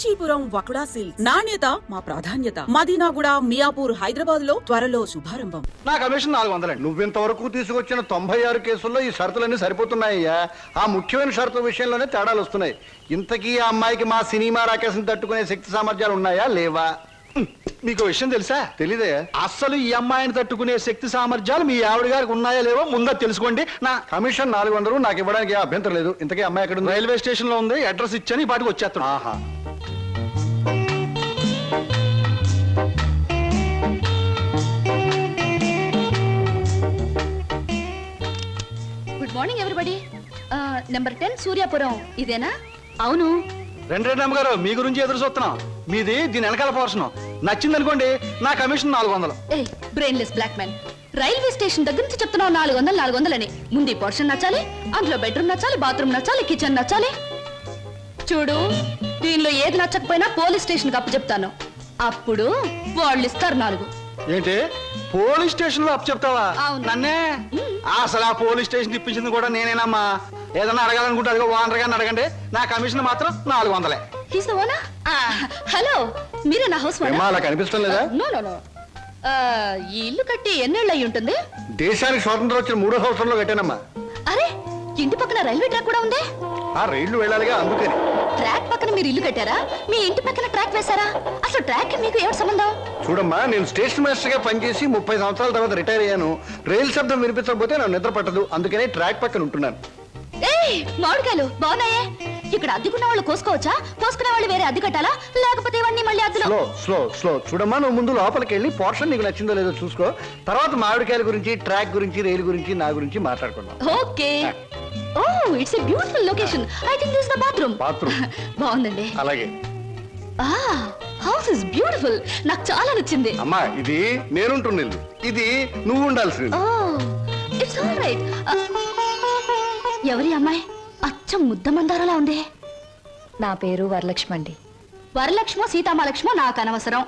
Kanchipuram వకుడా silks నాణ్యత మా ప్రాధాన్యత. మదీనాగూడ, మియాపూర్, హైదరాబాద్ లో త్వరలో శుభారంభం. నా కమిషన్ 400. నువ్వింతవరకు తీసుకొచ్చిన 96 కేసుల్లో ఈ షరతులన్నీ సరిపోతున్నాయ్యా. ఆ ముఖ్యమైన షరతుల విషయంలోనే తేడాలు వస్తున్నాయి. ఇంతకీ ఆ అమ్మాయికి మా సినిమా రాకేశం తట్టుకునే శక్తి సామర్థ్యాలు ఉన్నాయా లేవా? మీకు విషయం తెలుసా? తెలీదే. అస్సలు ఈ అమ్మాయిని తట్టుకునే శక్తి సామర్థ్యాలు మీ ఆవిడ గారికి ఉన్నాయా లేవో ముందా తెలుసుకోండి. నా కమిషన్ 400 నాకు ఇవ్వడానికి అభ్యంతరం లేదు. ఇంతకీ అమ్మాయి ఎక్కడ ఉంది? రైల్వే స్టేషన్ లో ఉంది. అడ్రస్ ఇచ్చాను, ఈ పాటికి వచ్చేస్తాను. ఆహా. Good morning everybody. Number 10 Suryapuram ఇదేనా? అవును. రెండు అమ్మగారు, మీ గురించి ఎదురు చూస్తున్నాం. మీది దీని వెనకాల పోర్షన్. నచ్చింది అనుకోండి, నా కమిషన్ 400. ఏ brainless black man, railway station దగ్గర నుంచి చెప్తున్నావు 400 అని. ముందు పోర్షన్ నచ్చాలి, అందులో బెడ్రూమ్ నచ్చాలి, బాత్రూమ్ నచ్చాలి, కిచెన్ నచ్చాలి. చూడు, దీనిలో ఏది నచ్చకపోయినా పోలీస్ స్టేషన్ కి అప్పు చెప్తాను. అప్పుడు వాళ్ళు ఇస్తారు 4. ఏంటి పోలీస్ స్టేషన్ లో అప్పు చెప్తావా? అవును. నన్నే? అసలు ఆ పోలీస్ స్టేషన్ ఇప్పించింది కూడా నేనేనమ్మా. ఏదన్నా అడగాలనుకుంటే అదిగో ఓనర్ గారిని అడగండి. నా కమిషన్ మాత్రం 400. హలో, మీరే నా హౌస్ ఏమ్మా, అలా కనిపిస్తాం లేదా? No no no. ఈ ఇల్లు కట్టి ఎన్నేళ్ళు అయి ఉంటుంది? దేశానికి స్వాతంత్రం వచ్చిన 3వ సంవత్సరంలో కట్టానమ్మా. అరే, ఇంటి పక్కన రైల్వే ట్రాక్ కూడా ఉంది. ఆ రైళ్లు వెళ్ళాలిగా, అందుకని. ట్రాక్ పక్కన మీరు ఇల్లు కట్టారా? మీ ఇంటి పక్కన ట్రాక్ వేశారా? అసలు ట్రాక్ మీకు ఏమిటి సంబంధం? చూడమ్మా, నేను స్టేషన్ మాస్టర్ గా పనిచేసి 30 సంవత్సరాల తర్వాత రిటైర్ అయ్యాను. రైలు శబ్దం వినిపించకపోతే నాకు నిద్ర పట్టదు. అందుకనే ట్రాక్ పక్కన ఉంటున్నాను. ఏయ్, మామిడికాయలు బాగున్నాయే. ఇక్కడ అద్దెకున్న వాళ్ళు కోసుకోవచ్చా? కోసుకునే వాళ్ళు వేరే అద్దె కట్టాలా? లేకపోతే ఇవన్నీ మళ్ళీ అద్దెలో? Slow slow slow. చూడమ్మా, నువ్వు ముందు లోపలికి వెళ్ళి పోర్షన్ నీకు నచ్చిందో లేదో చూసుకో. తర్వాత మామిడికాయల గురించి, ట్రాక్ గురించి, రైలు గురించి, నా గురించి మాట్లాడుకుందాం. Okay. Oh, it's a beautiful location. I think this is the bathroom. బాగుందండి. అలాగే. House is beautiful. నాకు చాలా నచ్చింది. అమ్మా, ఇది నేనుంటున్న ఇల్లు, ఇది నువ్వు ఉండాల్సింది. ఓ, ఇట్స్ ఆల్ రైట్. ఎవరి అమ్మాయి? అచ్చం ముద్ద మందారలా ఉంది. నా పేరు వరలక్ష్మి అండి. వరలక్ష్మో సీతామలక్ష్మో నాకు అనవసరం.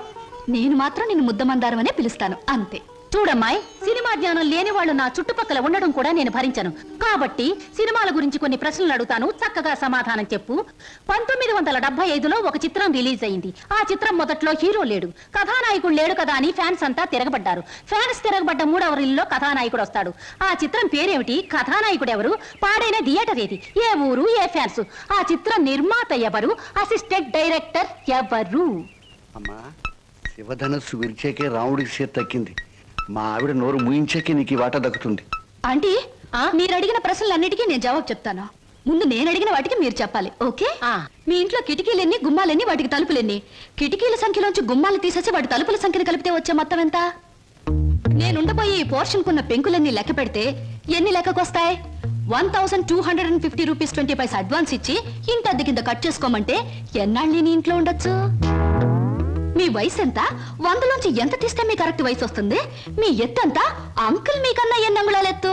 నేను మాత్రం నిన్ను ముద్ద మందారం అనే పిలుస్తాను, అంతే. చూడమ్మాయి, సినిమా జ్ఞానం లేని వాళ్ళు నా చుట్టుపక్కల ఉండడం కూడా నేను భరించను. కాబట్టి సినిమాల గురించి కొన్ని ప్రశ్నలు అడుగుతాను, చక్కగా సమాధానం చెప్పు. 1975లో ఒక చిత్రం రిలీజ్ అయింది. ఆ చిత్రం మొదట్లో హీరో లేడు, కథానాయకుడు లేడు కదా అని ఫ్యాన్స్ అంతా తిరగబడ్డారు. ఫ్యాన్స్ తిరగబడ్డ 3వ రీల్లో కథానాయకుడు వస్తాడు. ఆ చిత్రం పేరేమిటి? కథానాయకుడు ఎవరు? పాడైన థియేటర్ ఏది? ఏ ఊరు? ఏ ఫ్యాన్స్? ఆ చిత్రం నిర్మాత ఎవరు? అసిస్టెంట్ డైరెక్టర్ ఎవరు? అమ్మా, శివధనస్సు విరిచేకే రాముడికి చేతి తక్కింది. మా ఆవిడ నోరు ముయించాకే నీకు ఈ వాటా దక్కుతుంది. ఆంటీ, మీరు అడిగిన ప్రశ్నలన్నిటికీ నేను జవాబు చెప్తాను. ముందు నేను అడిగిన వాటికి మీరు చెప్పాలి, ఓకే? మీ ఇంట్లో కిటికీలెన్ని, గుమ్మాలెన్ని, వాటికి తలుపులెన్ని? కిటికీల సంఖ్యలోంచి గుమ్మాలు తీసేసి వాటి తలుపుల సంఖ్యను కలిపితే వచ్చే మొత్తం ఎంత? నేనుండబోయే ఈ పోర్షన్ కున్న పెంకులన్నీ లెక్క పెడితే ఎన్ని లెక్కకొస్తాయి? 1250 రూపీస్ 20 పైసా అడ్వాన్స్ ఇచ్చి ఇంటి అద్దె కింద కట్ చేసుకోమంటే ఎన్నాళ్ళు నేను ఇంట్లో ఉండొచ్చు? మీ వయసు ఎంత? 100లోంచి ఎంత తీస్తే మీ కరెక్ట్ వయసు వస్తుంది? మీ ఎత్తు ఎంత? అంకుల్ మీకన్నా ఎన్ని అంగుళాల ఎత్తు?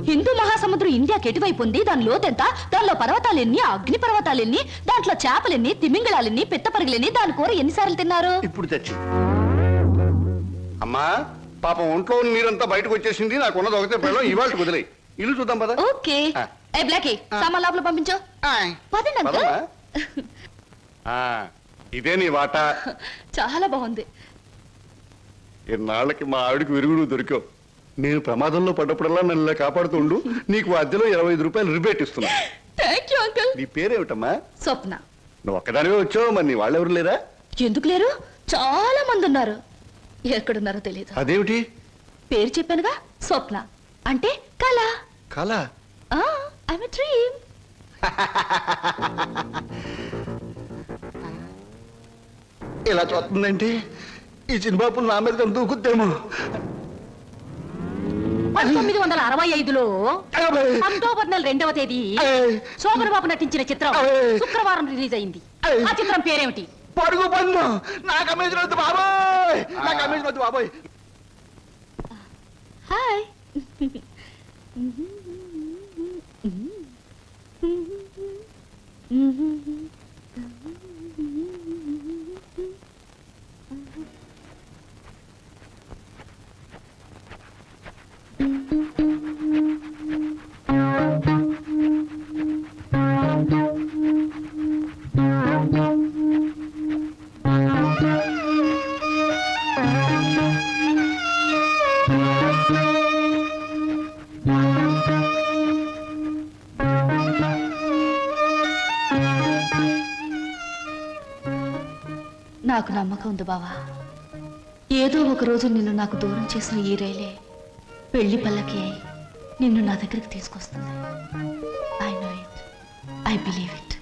హిందూ మహాసముద్రం ఇండియాకి ఎటువైపు ఉంది? దాని లోతెంత? దానిలో పర్వతాలెన్ని, అగ్ని పర్వతాలెన్ని, దాంట్లో చేపలెన్ని, తిమింగళాలెన్ని, పిత్తపరుగులెన్ని, దాని కూర ఎన్నిసార్లు తిన్నారు? ఇప్పుడు తెచ్చి అమ్మా, పాపం ఒంట్లో నీరంతా బయటకు వచ్చేసింది. నాకున్నది ఒకటే పిల్లలు, ఇవాళ కుదిలే. ఇల్లు చూద్దాం పద. ఓకే. ఏ బ్లాకీ, సామాన్ లోపల పంపించు. పదండి అంకుల్. ఇదే నీ వాటా. చాలా బాగుంది. ఇన్నాళ్ళకి మా ఆవిడకి విరుగుడు దొరికావు. నేను ప్రమాదంలో పడ్డప్పుడల్లా నన్ను ఇలా కాపాడుతుండు. నీకు అద్దెలో 25 రూపాయలు రిబేట్ ఇస్తున్నా. Thank you uncle. నీ పేరేమిటమ్మా? స్వప్న. నువ్వు ఒక్కదానివే వచ్చావు, మరి నీ వాళ్ళెవరు లేరా? ఎందుకు లేరు? చాలా మంది ఉన్నారు. ఎక్కడున్నారో తెలియదు. అదేమిటి? పేరు చెప్పానుగా, స్వప్న అంటే కళ. కళ? I'm a dream. ఇలా చూస్తుందంటే ఈ చిన్నబాబు నా మీద దూకుద్దేమో. 1965లో అక్టోబర్ నెల 2వ తేదీ శోభన్ బాబు నటించిన చిత్రం శుక్రవారం రిలీజ్ అయింది. ఆ చిత్రం పేరేమిటి? పడుగు పన్ను. నాకు అమ్మేసిన వద్దు బాబోయ్, నాకు అమ్మేసిన వద్దు బాబోయ్. హాయ్. నాకు నమ్మకం ఉంది బావా. ఏదో ఒక రోజు నిన్ను నాకు దూరం చేసిన ఈ రైలే పెళ్లి పల్లకి అయి నిన్ను నా దగ్గరికి తీసుకొస్తుంది. I know it, I believe it.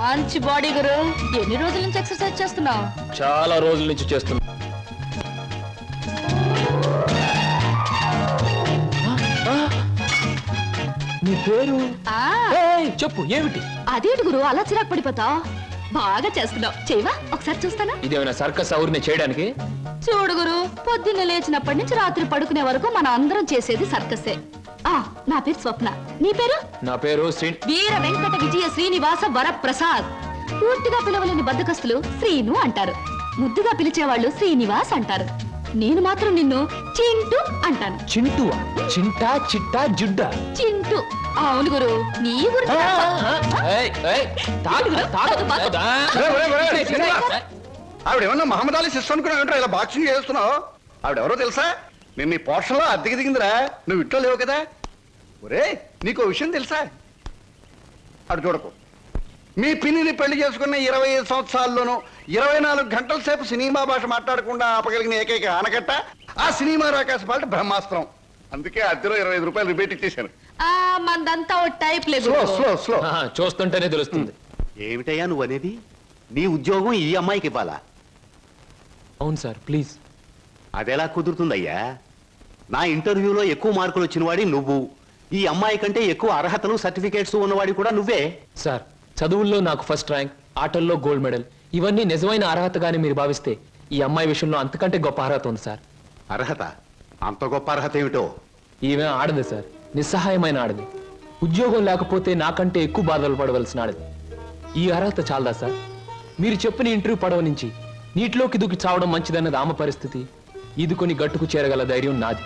మంచి బాడీ గురు. ఎన్ని రోజుల నుంచి ఎక్సర్సైజ్ చేస్తున్నావు? చాలా రోజుల నుంచి చేస్తున్నా. నీ పేరు చెప్పు, ఏమిటి? అదేంటి గురు అలా చిరాకు పడిపోతావు? బాగా చేస్తున్నావు. చేయవా ఒకసారి చూస్తానా? ఇదేమైనా సర్కస్ ఔర్ని చేయడానికి? చూడు గురు, పొద్దున్న లేచినప్పటి నుంచి రాత్రి పడుకునే వరకు మనం అందరం చేసేది సర్కసే. నా పేరు స్వప్న. నీ పేరు? నా పేరు వీర వెంకట విజయ శ్రీనివాస వరప్రసాద్. పూర్తిగా పిలవలేని బద్దకస్తులు శ్రీను అంటారు, ముద్దుగా పిలిచేవాళ్ళు శ్రీనివాస్ అంటారు. నేను మాత్రం నిన్ను చింటూ అంటాను. చింటువా? చింటా, చిట్టా, జుడ్డా? చింటూ. అవును గురు, నీ గురించి ఆవిడేమన్నా మహమ్మద్ అలీ సిస్టర్ అనుకున్నావు? ఇలా బాక్సింగ్ చేస్తున్నావు. ఆవిడెవరో తెలుసా? నేను నీ పోర్షన్లో అద్దెకి దిగిందిరా. నువ్వు ఇంట్లో లేవు కదా. ఒరే, నీకు విషయం తెలుసా? అటు చూడకు. మీ పిన్నిని పెళ్లి చేసుకున్న 25 సంవత్సరాల్లోనూ 24 గంటల సేపు సినిమా భాష మాట్లాడకుండా ఆపగలిగిన ఏకైక ఆనకట్ట ఆ సినిమా రాకాశ పాట బ్రహ్మాస్త్రం. అందుకే అద్దెలో 25 రూపాయలు రిబేట్ ఇచ్చేశాను. మందంతా ఓ టైప్ లేదు. Slow slow slow. చూస్తుంటేనే తెలుస్తుంది. ఏమిటయ్యా నువ్వు అనేది? నీ ఉద్యోగం ఈ అమ్మాయికి ఇవ్వాలా? అవును సార్, ప్లీజ్. అదెలా కుదురుతుందయ్యా? నా ఇంటర్వ్యూలో ఎక్కువ మార్కులు వచ్చినవాడి నువ్వు, ఈ అమ్మాయి కంటే ఎక్కువ అర్హతలు సర్టిఫికేట్స్ ఉన్నవాడి కూడా నువ్వే. సార్, చదువుల్లో నాకు ఫస్ట్ ర్యాంక్, ఆటల్లో గోల్డ్ మెడల్, ఇవన్నీ నిజమైన అర్హతగానే మీరు భావిస్తే ఈ అమ్మాయి విషయంలో అంతకంటే గొప్ప అర్హత ఉంది సార్. అర్హత? అంత గొప్ప అర్హత ఏమిటో? ఈమె ఆడదు సార్, నిస్సహాయమైన ఆడది. ఉద్యోగం లేకపోతే నాకంటే ఎక్కువ బాధలు పడవలసిన ఆడది. ఈ అర్హత చాలదా సార్? మీరు చెప్పిన ఇంటర్వ్యూ పడవ నుంచి నీటిలోకి దూకి చావడం మంచిదన్నది ఆమె పరిస్థితి. ఈదుకొని గట్టుకు చేరగల ధైర్యం నాది.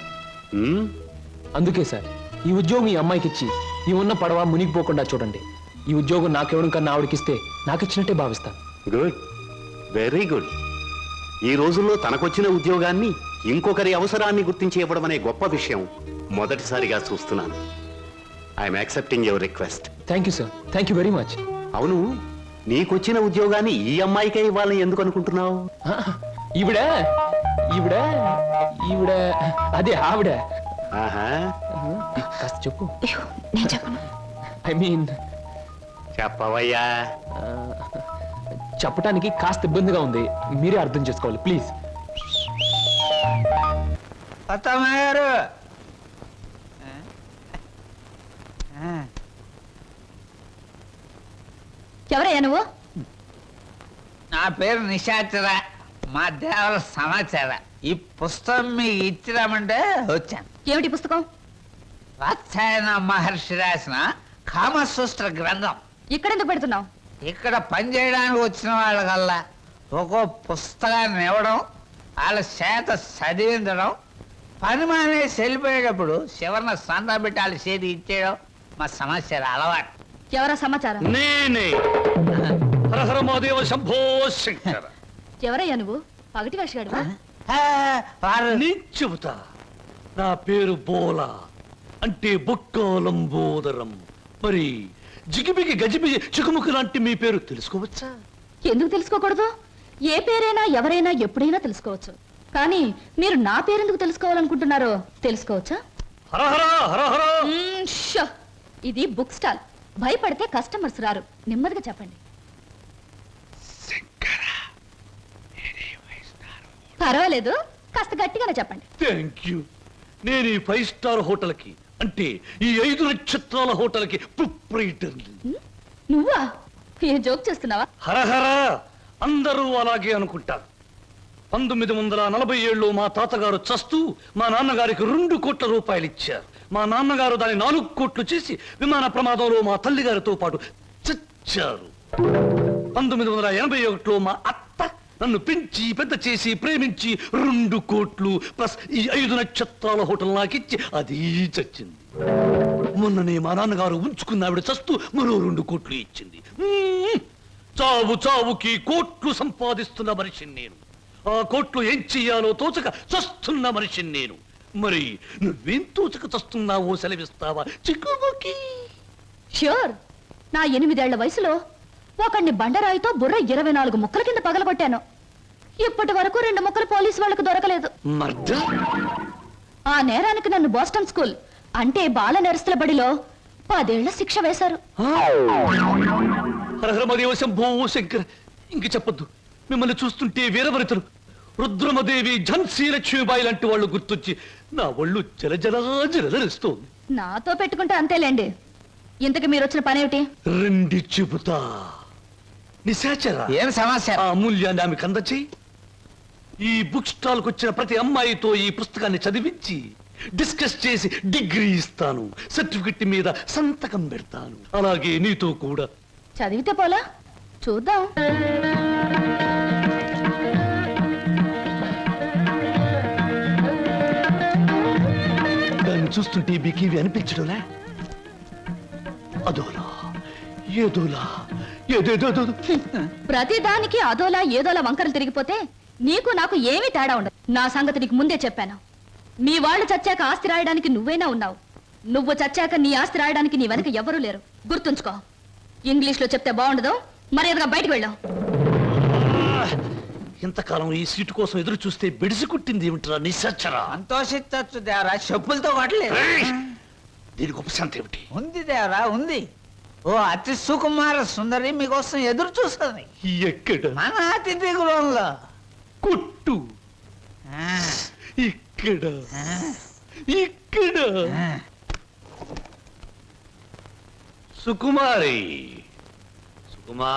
అందుకే సార్, ఈ ఉద్యోగం ఈ అమ్మాయికిచ్చి ఈ ఉన్న పడవ మునిగిపోకుండా చూడండి. ఈ ఉద్యోగం నాకెవడం కన్నా ఆవిడకిస్తే నాకిచ్చినట్టే భావిస్తాను. Good, very good. ఈ రోజుల్లో తనకొచ్చిన ఉద్యోగాన్ని ఇంకొకరి అవసరాన్ని గుర్తించి ఇవ్వడం అనే గొప్ప విషయం మొదటిసారిగా చూస్తున్నాను. I'm accepting your request. Thank you sir, thank you very much. అవును, నీకొచ్చిన ఉద్యోగాన్ని ఈ అమ్మాయికే ఇవ్వాలని ఎందుకు అనుకుంటున్నావు? ఈవిడ ఈవిడ ఈవిడ అదే ఆవిడ. ఆహా, కాస్త చెప్పు. నేను చెప్పను. ఐ మీన్ చెప్పవయ్యా. చెప్పటానికి కాస్త ఇబ్బందిగా ఉంది, మీరే అర్థం చేసుకోవాలి ప్లీజ్. అత్తమ్మారు, ఎవరయ్యా నువ్వు? నా పేరు నిశాచర, మా దేవర సమాచార. ఈ పుస్తకం మీకు ఇచ్చిరామంటే వచ్చాను. ఏమిటి పుస్తకం? వాత్సాయన మహర్షి రాసిన కామసూత్ర గ్రంథం. ఇక్కడెందుకు పెడుతున్నావు? ఇక్కడ పనిచేయడానికి వచ్చిన వాళ్ళకల్లా ఒక్కో పుస్తకాన్ని ఇవ్వడం, వాళ్ళ చేత చదివించడం, పని మానేసి వెళ్ళిపోయేటప్పుడు చివరిన సందా పెట్టి వాళ్ళ చేతి ఇచ్చేయడం మా సమస్య అలవాటు. ఎవరా సమాచారం? నేనే హరహరమాదేవ శంభో శంకర. ఎవరయ్యా నువ్వు? పగటి వేషగాడువా? వారు నేను చెబుతా. నా పేరు బోలా, అంటే బొక్కోలంబోదరం. మరి జిగిబిగి గజిబిగి చికుముకు లాంటి మీ పేరు తెలుసుకోవచ్చా? ఎందుకు తెలుసుకోకూడదు? ఏ పేరైనా ఎవరైనా ఎప్పుడైనా తెలుసుకోవచ్చు. కానీ మీరు నా పేరెందుకు తెలుసుకోవాలనుకుంటున్నారో తెలుసుకోవచ్చా? హరహర హరహర. షో! ఇది బుక్ స్టాల్. భయపడితే కస్టమర్స్ రారు. నెమ్మదిగా చెప్పండి. పర్వాలేదు, కాస్త గట్టిగానే చెప్పండి. Thank you. నేను ఈ 5 స్టార్ హోటల్ కి, అంటే ఈ 5 నక్షత్రాల హోటల్ కి ప్రొప్రైటర్ని. నువ్వా? ఏ జోక్ చేస్తున్నావా? హరహర. అందరూ అలాగే అనుకుంటారు. 1947లో మా తాతగారు చస్తూ మా నాన్నగారికి 2 కోట్ల రూపాయలు ఇచ్చారు. మా నాన్నగారు దాన్ని 4 కోట్లు చేసి విమాన ప్రమాదంలో మా తల్లిగారితో పాటు చచ్చారు. 1981లో మా అత్త నన్ను పెంచి పెద్ద చేసి ప్రేమించి 2 కోట్లు ప్లస్ ఈ 5 నక్షత్రాల హోటల్ నాకిచ్చి అది చచ్చింది. మొన్ననే మా నాన్నగారు ఉంచుకున్న ఆవిడ చస్తూ మరో 2 కోట్లు ఇచ్చింది. చావు చావుకి కోట్లు సంపాదిస్తున్న మనిషిని నేను. ఆ కోర్టులో ఏం చెయ్యాలో తోచక చస్తున్న మనిషిని నేను. మరి నువ్వేం తోచక చస్తున్నావో సెలవిస్తావా చిక్కుబుకి? ష్యూర్. నా 8 ఏళ్ల వయసులో ఒకడిని బండరాయితో బుర్ర 24 ముక్కల కింద పగలగొట్టాను. ఇప్పటి వరకు 2 ముక్కలు పోలీసు వాళ్ళకు దొరకలేదు. మర్ద ఆ నేరానికి నన్ను బోస్టన్ స్కూల్ అంటే బాల నెరస్తుల బడిలో 10 ఏళ్ల శిక్ష వేశారు. హరహరమదేవ శంభో శంకర. ఇంక చెప్పొద్దు. మిమ్మల్ని చూస్తుంటే వీరవరితలు రుద్రమదేవి, ఝన్సీ లక్ష్మీబాయి లాంటి వాళ్ళు గుర్తొచ్చి నా ఒళ్ళు జలజలరిస్తోంది. నాతో పెట్టుకుంటే అంతేలేండి. ఇంతకు మీరు వచ్చిన పనేమిటి? రెండి చెబుతా. నిశాచర ఏం సమస్య? ఆ అమూల్యాన్ని ఆమెకు అందచేయి. ఈ బుక్ స్టాల్ వచ్చిన ప్రతి అమ్మాయితో ఈ పుస్తకాన్ని చదివించి డిస్కస్ చేసి డిగ్రీ ఇస్తాను, సర్టిఫికెట్ మీద సంతకం పెడతాను. అలాగే నీతో కూడా. చదివితే పోలా, చూద్దాం. దాన్ని చూస్తుంటే బికివి అనిపించడంలే. అదోలా ఏదోలా ఏదేదో. ప్రతి దానికి అదోలా ఏదోలా వంకరలు తిరిగిపోతే నీకు నాకు ఏమీ తేడా ఉండదు. నా సంగతి నీకు ముందే చెప్పాను. మీ వాళ్ళు చచ్చాక ఆస్తి రాయడానికి నువ్వైనా ఉన్నావు. నువ్వు చచ్చాక నీ ఆస్తి రాయడానికి నీ వెనక ఎవరూ లేరు. గుర్తుంచుకో. ఇంగ్లీష్ లో చెప్తే బాగుండదు. మర్యాదగా బయటకు వెళ్ళాం. ఇంతకాలం ఈ సీటు కోసం ఎదురు చూస్తే బెడిసి కుట్టింది ఏమిట్రా నిశాచరా? సంతోషించచ్చు దేవరా, చెప్పులతో కొట్టలేదు. దీనికి ఉపశాంతి ఏమిటి? ఉంది దేవరా, ఉంది. ఓ అతి సుకుమార సుందరి మీకోసం ఎదురు చూస్తుంది ఎక్కడ? మన అతిథి గృహంలో. కొట్టు. ఆ, ఇక్కడ ఆ, ఇక్కడ. ఆ. సుకుమారి, సుకుమా.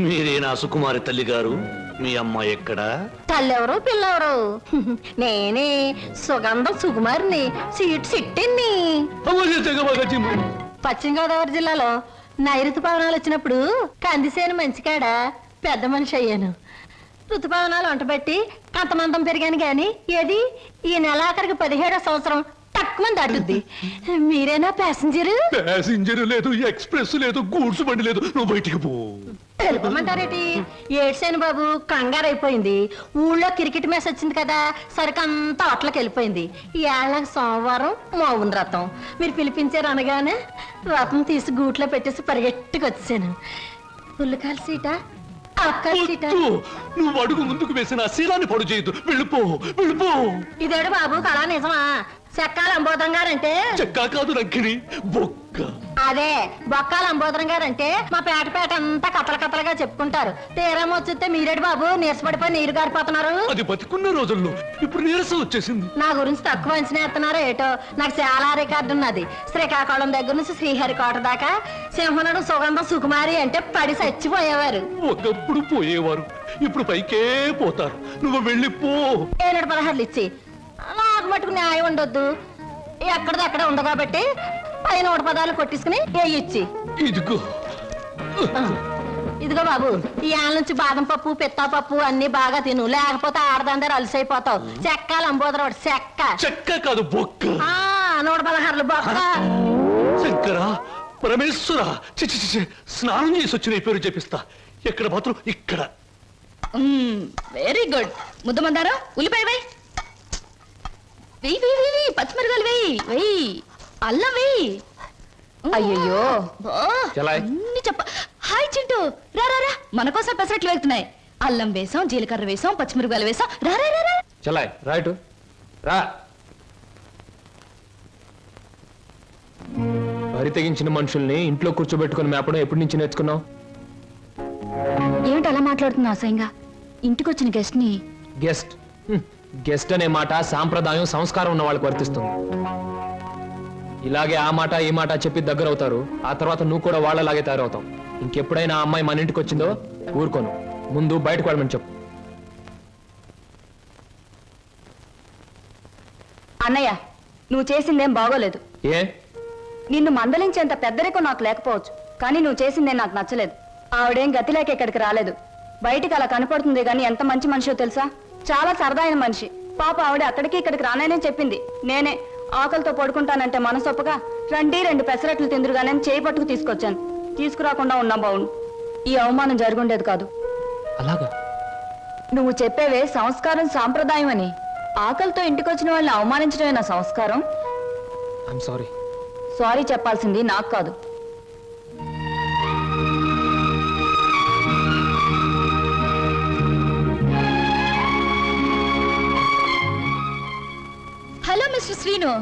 మీరే నా సుకుమారి తల్లి గారు. మీ అమ్మ ఎక్కడా? తల్లెవరు పిల్లెవరు? నేనే సుగంధం సుకుమారిని, సీట్ సిట్టిని. పశ్చిమ గోదావరి జిల్లాలో నైరుతు పవనాలు వచ్చినప్పుడు కందిసేను మంచికాడ పెద్ద మనిషి అయ్యాను. ఋతుపవనాలు వంటబెట్టి కంతమందం పెరిగాను గాని ఏది ఈ నెలాఖరికి 17వ సంవత్సరం తక్కువ దాటుద్ది. మీరేనా ప్యాసింజరు? ప్యాసింజర్ లేదు, ఎక్స్ప్రెస్ లేదు, గూడ్స్ బండి లేదు. నువ్వు బయటికి పో. వెళ్ళిపోమంటారేటి? ఏడ్సేను బాబు, కంగారు అయిపోయింది. ఊళ్ళో క్రికెట్ మ్యాచ్ వచ్చింది కదా, సరికంతా అట్లకి వెళ్ళిపోయింది. ఈ ఏళ్ళకి సోమవారం మౌన రథం. మీరు పిలిపించారు అనగానే రథం తీసి గూట్లో పెట్టేసి పరిగెట్టుకు వచ్చాను. పుల్లకాల సీట, అక్కల సీట. వద్దు. నువ్వు అడుగు ముందుకు వేసిన ఆ శీలాన్ని పొడు చేయొద్దు. వెళ్ళిపో, వెళ్ళిపో. ఇదేడు బాబు కళా నిజమా? చెక్కాల అంబోధరం గారంటే చెక్కా కాదు రంకిని, బొక్క. అదే బొక్కాల అంబోధరం గారంటే మా పేట అంతా కథలుగా చెప్పుకుంటారు. తీరం వచ్చితే మీరేడు బాబు నీరసపడిపోయి నీరు గారిపోతున్నారు. అది బతికున్న రోజుల్లో, ఇప్పుడు నీరసం వచ్చేసింది. నా గురించి తక్కువ అంచనా ఎత్తున్నారో ఏటో. నాకు చాలా రికార్డు ఉన్నది. శ్రీకాకుళం దగ్గర నుంచి శ్రీహరికోట దాకా సింహనుడు సుగంధం సుకుమారి అంటే పడి చచ్చిపోయేవారు. ఒకప్పుడు పోయేవారు, ఇప్పుడు పైకే పోతారు. నువ్వు వెళ్ళిపో. 716 ఇచ్చి నాకు మటుకు న్యాయం ఉండొద్దు. ఎక్కడిది అక్కడ ఉంది కాబట్టి పైన 100 పదాలు కొట్టించుకుని ఇచ్చి. ఇదిగో. ఇదిగో బాబు, ఈ ఆల నుంచి బాదం పప్పు పిత్తా పప్పు అన్ని బాగా తిను, లేకపోతే ఆడదందరూ అలసైపోతావు. చెక్కాలి అంబోదరవాడు చెక్క. చెక్క కాదు, బొక్క. 116 బొక్క. శంకర, పరమేశ్వర, చిచి చిచి, స్నానం చేసి వచ్చిన పేరు చెప్పిస్తా. ఎక్కడ మాత్రం ఇక్కడ. Very good. ముద్ద మందారా, ఉల్లిపాయ వేయి, వెయ్యి, పచ్చిమిరకాయలు వెయ్యి, అల్లం వెయ్యి. అయ్యో చలాయ్. అన్ని చెప్ప. హాయ్ చింటూ, రా రా రా, మన కోసం పెసరట్లు వెళ్తున్నాయి. అల్లం వేసాం, జీలకర్ర వేసాం, పచ్చిమిరకాయలు వేసాం. రా రా రా రా. చలాయ్ రైట్ రా. వరి తెగించిన మనుషుల్ని ఇంట్లో కూర్చోబెట్టుకుని మేపడం ఎప్పటి నుంచి నేర్చుకున్నావు? ఏమిటి అలా మాట్లాడుతున్నా అసహ్యంగా? ఇంటికి వచ్చిన గెస్ట్ ని. గెస్ట్ గెస్ట్ అనే మాట సాంప్రదాయం సంస్కారం ఉన్న వాళ్ళకి వర్తిస్తుంది. ఇలాగే ఆ మాట ఈ మాట చెప్పి దగ్గర అవుతారు. ఆ తర్వాత నువ్వు కూడా వాళ్ళలాగే తయారవుతావు. ఇంకెప్పుడైనా ఆ అమ్మాయి మన ఇంటికి వచ్చిందో ఊరుకోను. ముందు బయటకు వెళ్ళమని చెప్పు. అన్నయ్య, నువ్వు చేసిందేం బాగోలేదు. ఏ? నిన్ను మందలించేంత పెద్దరికం నాకు లేకపోవచ్చు, కానీ నువ్వు చేసిందేం నాకు నచ్చలేదు. ఆవిడేం గతి లేక ఇక్కడికి రాలేదు. బయటికి అలా కనపడుతుంది కానీ ఎంత మంచి మనిషో తెలుసా? చాలా సరదా అయిన మనిషి. పాప ఆవిడ అక్కడికి ఇక్కడికి రాననే చెప్పింది. నేనే ఆకలితో పడుకుంటానంటే మనసొప్పగా రండి 2 పెసరట్లు తిందురుగానే చేయి పట్టుకు తీసుకొచ్చాను. తీసుకురాకుండా ఉన్నా బావును. ఈ అవమానం జరుగుండేది కాదు. అలాగా? నువ్వు చెప్పేవే సంస్కారం సాంప్రదాయం అని. ఆకలితో ఇంటికొచ్చిన వాళ్ళని అవమానించడమే నా సంస్కారం. I'm sorry. సారీ చెప్పాల్సింది నాకు కాదు. Hello mister Srinu.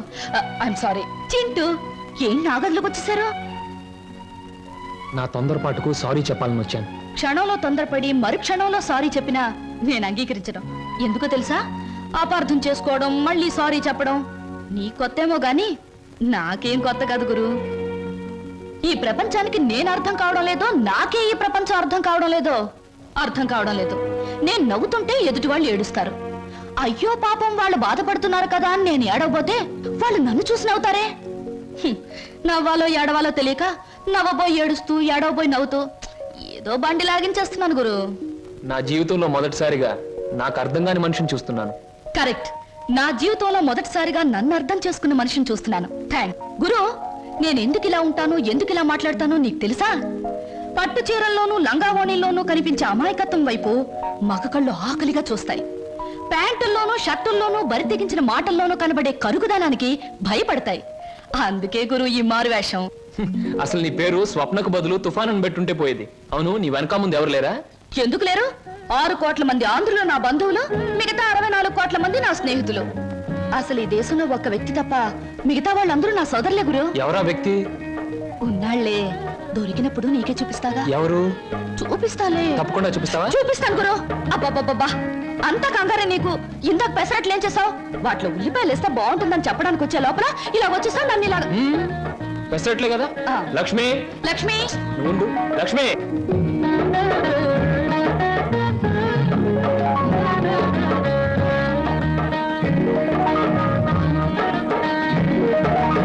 I'm sorry. Chintu, ఏం నా గదిలోకి వచ్చేసారు? నా తొందరపాటుకు సారీ చెప్పాలని వచ్చాను. క్షణంలో తొందరపడి మరు క్షణంలో సారీ చెప్పినా నేను అంగీకరించడం. ఎందుకో తెలుసా? అపార్థం చేసుకోవడం, మళ్ళీ సారీ చెప్పడం నీ కొత్తేమో గాని నాకేం కొత్త కాదు గురు. ఈ ప్రపంచానికి నేను అర్థం కావడం లేదో, నాకే ఈ ప్రపంచం అర్థం కావడం లేదు. నేను నవ్వుతుంటే ఎదుటి వాళ్ళు ఏడుస్తారు. అయ్యో పాపం వాళ్ళు బాధపడుతున్నారు కదా అని నేను ఏడవబోతే వాళ్ళు నన్ను చూసి నవ్వుతారే. నవ్వాలో ఏడవాలో తెలియక నవ్వబోయి ఏడుస్తూ, ఏడవబోయి నవ్వుతూ ఏదో బండి లాగించేస్తున్నాను గురు. నా జీవితంలో మొదటిసారిగా నాకు అర్థం కాని మనిషిని చూస్తున్నాను. కరెక్ట్. నా జీవితంలో మొదటిసారిగా నన్ను అర్థం చేసుకున్న మనిషిని చూస్తున్నాను. థ్యాంక్ గురు. నేను ఎందుకు ఇలా ఉంటాను, ఎందుకు ఇలా మాట్లాడతానో నీకు తెలుసా? పట్టు చీరల్లోనూ లంగావోణీల్లోనూ కనిపించే అమాయకత్వం వైపు మగ కళ్ళు ఆకలిగా చూస్తాయి. ప్యాంటుల్లోనూ షర్టుల్లోనూ బరి తెగించిన మాటల్లోనూ కనబడే కరుకుదనానికి భయపడతాయి. అందుకే గురు ఈ మారు వేషం. అసలు నీ పేరు స్వప్నకు బదులు తుఫాన్ అని పెట్టుంటే పోయేది. అవును, నీ వెనక ముందు ఎవరు లేరా? ఎందుకు లేరు? 6 కోట్ల మంది ఆంధ్రులు నా బంధువులు, మిగతా 64 కోట్ల మంది నా స్నేహితులు. అసలు ఈ దేశంలో ఒక్క వ్యక్తి తప్ప మిగతా వాళ్ళందరూ నా సోదరులే గురు. ఎవరా వ్యక్తి? ఉన్నాళ్లే, దొరికినప్పుడు నీకే చూపిస్తాగా. ఎవరు? చూపిస్తాలే. తప్పకుండా చూపిస్తావా? చూపిస్తాను గురు. అబ్బబ్బబ్బబ్బా, అంత కంగారే నీకు? ఇందాక పెసరట్లు ఏం చేసావు? వాటిలో ఉల్లిపాయలు వేస్తే బాగుంటుందని చెప్పడానికి వచ్చే లోపల ఇలా వచ్చేసావు నన్ను ఇలా. పెసరట్లే కదా. ఆ. లక్ష్మి, లక్ష్మి, నువ్వు ఉండు. లక్ష్మి,